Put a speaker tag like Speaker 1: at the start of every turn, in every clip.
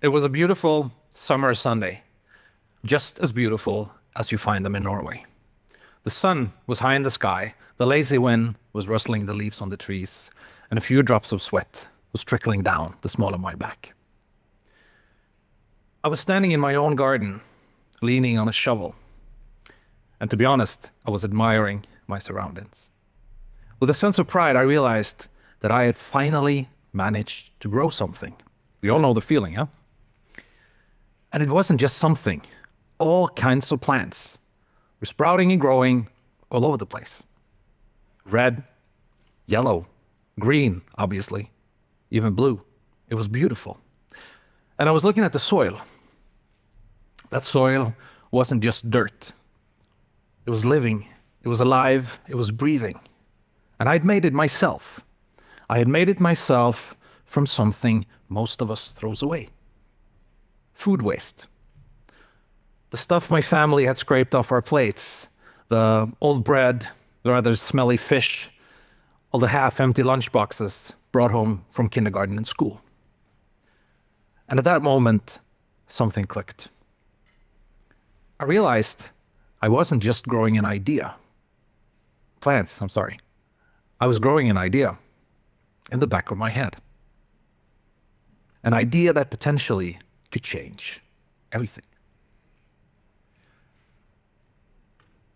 Speaker 1: It was a beautiful summer Sunday, just as beautiful as you find them in Norway. The sun was high in the sky, the lazy wind was rustling the leaves on the trees, and a few drops of sweat was trickling down the small of my back. I was standing in my own garden, leaning on a shovel, and to be honest, I was admiring my surroundings. With a sense of pride, I realized that I had finally managed to grow something. We all know the feeling, huh? And it wasn't just something. All kinds of plants were sprouting and growing all over the place. Red, yellow, green, obviously, even blue. It was beautiful. And I was looking at the soil. That soil wasn't just dirt. It was living, it was alive, it was breathing. And I'd made it myself. I had made it myself from something most of us throws away. Food waste. The stuff my family had scraped off our plates, the old bread, the rather smelly fish, all the half-empty lunchboxes brought home from kindergarten and school. And at that moment, something clicked. I realized I wasn't just growing an idea. Plants, I'm sorry. I was growing an idea in the back of my head. An idea that potentially could change everything.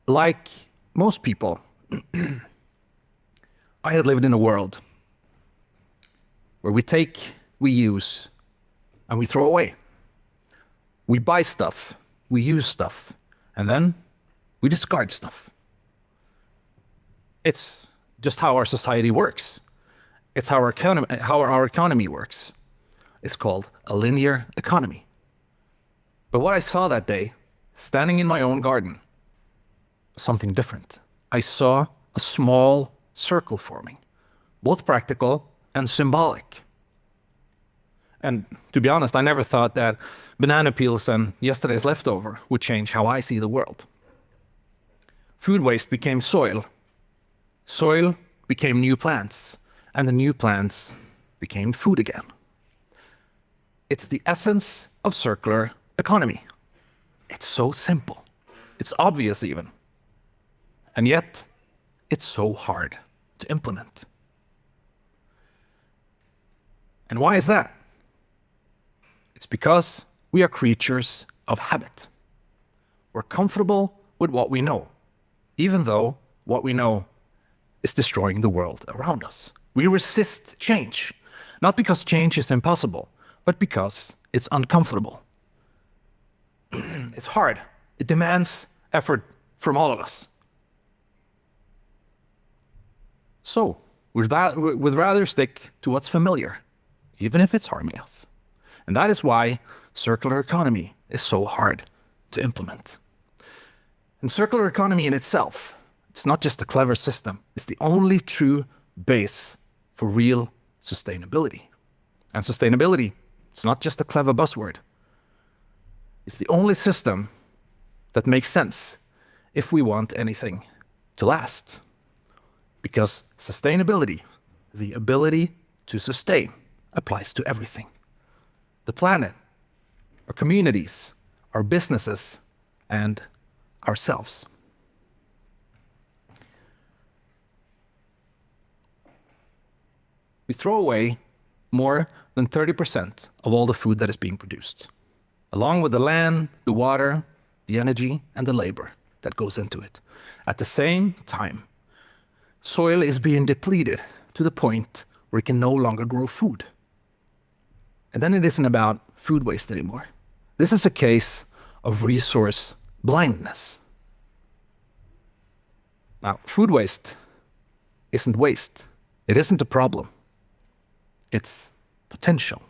Speaker 1: Like most people, I had lived in a world where we take, we use, and we throw away. We buy stuff, we use stuff, and then we discard stuff. It's just how our society works. It's how our economy works. It's called a linear economy. But what I saw that day, standing in my own garden, something different. I saw a small circle forming, both practical and symbolic. And to be honest, I never thought that banana peels and yesterday's leftover would change how I see the world. Food waste became soil. Soil became new plants, and the new plants became food again. It's the essence of circular economy. It's so simple. It's obvious even. And yet, it's so hard to implement. And why is that? It's because we are creatures of habit. We're comfortable with what we know, even though what we know is destroying the world around us. We resist change, not because change is impossible, but because it's uncomfortable. It's hard. It demands effort from all of us. So, we'd rather stick to what's familiar, even if it's harming us. And that is why circular economy is so hard to implement. And circular economy in itself, it's not just a clever system. It's the only true base for real sustainability. And sustainability, it's not just a clever buzzword. It's the only system that makes sense if we want anything to last. Because sustainability, the ability to sustain, applies to everything. The planet, our communities, our businesses, and ourselves. We throw away more than 30% of all the food that is being produced, along with the land, the water, the energy, and the labor that goes into it. At the same time, soil is being depleted to the point where it can no longer grow food. And then it isn't about food waste anymore. This is a case of resource blindness. Now, food waste isn't waste. It isn't a problem. It's potential.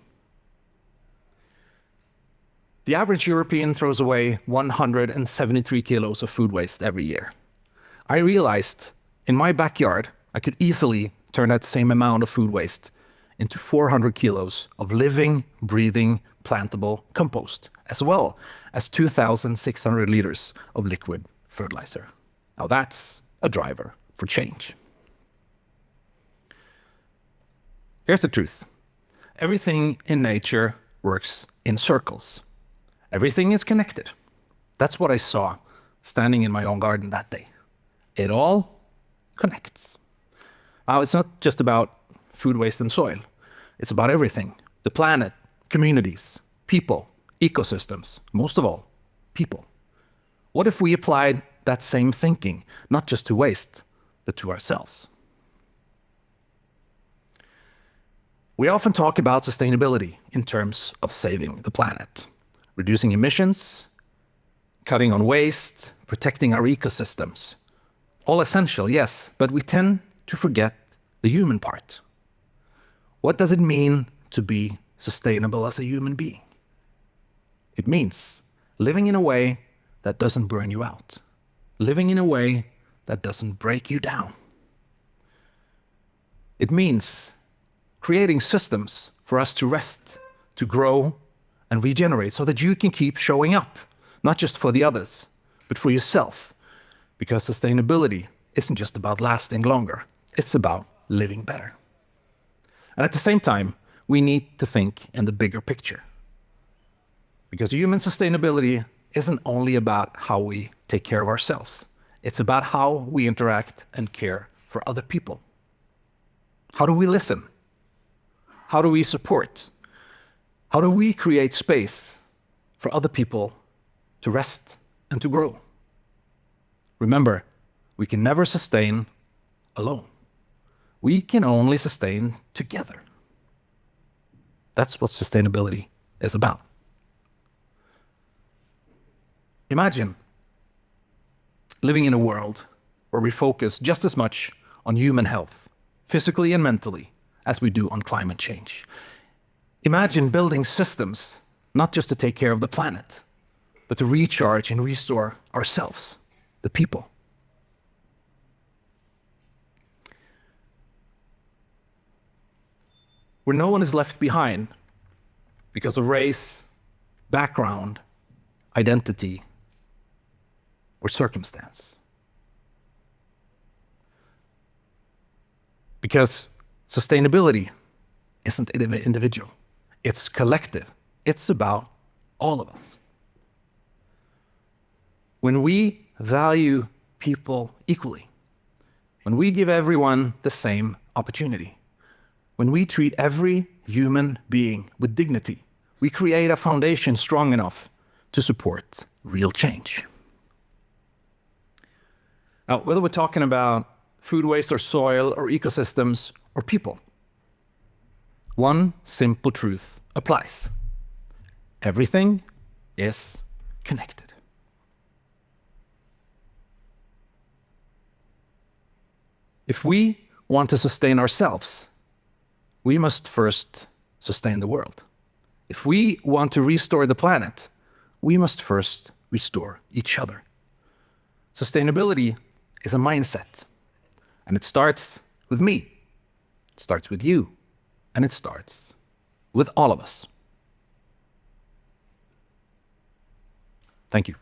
Speaker 1: The average European throws away 173 kilos of food waste every year. I realized in my backyard, I could easily turn that same amount of food waste into 400 kilos of living, breathing, plantable compost, as well as 2,600 liters of liquid fertilizer. Now that's a driver for change. Here's the truth. Everything in nature works in circles. Everything is connected. That's what I saw standing in my own garden that day. It all connects. Now, it's not just about food waste and soil. It's about everything. The planet, communities, people, ecosystems, most of all, people. What if we applied that same thinking, not just to waste, but to ourselves? We often talk about sustainability in terms of saving the planet, reducing emissions, cutting on waste, protecting our ecosystems. All essential, yes, but we tend to forget the human part. What does it mean to be sustainable as a human being? It means living in a way that doesn't burn you out, living in a way that doesn't break you down. It means creating systems for us to rest, to grow, and regenerate so that you can keep showing up, not just for the others, but for yourself. Because sustainability isn't just about lasting longer, it's about living better. And at the same time, we need to think in the bigger picture. Because human sustainability isn't only about how we take care of ourselves, it's about how we interact and care for other people. How do we listen? How do we support? How do we create space for other people to rest and to grow? Remember, we can never sustain alone. We can only sustain together. That's what sustainability is about. Imagine living in a world where we focus just as much on human health, physically and mentally, as we do on climate change. Imagine building systems not just to take care of the planet, but to recharge and restore ourselves, the people. Where no one is left behind because of race, background, identity, or circumstance. Because sustainability isn't individual, it's collective. It's about all of us. When we value people equally, when we give everyone the same opportunity, when we treat every human being with dignity, we create a foundation strong enough to support real change. Now, whether we're talking about food waste or soil or ecosystems or people, one simple truth applies. Everything is connected. If we want to sustain ourselves, we must first sustain the world. If we want to restore the planet, we must first restore each other. Sustainability is a mindset, and it starts with me, it starts with you, and it starts with all of us. Thank you.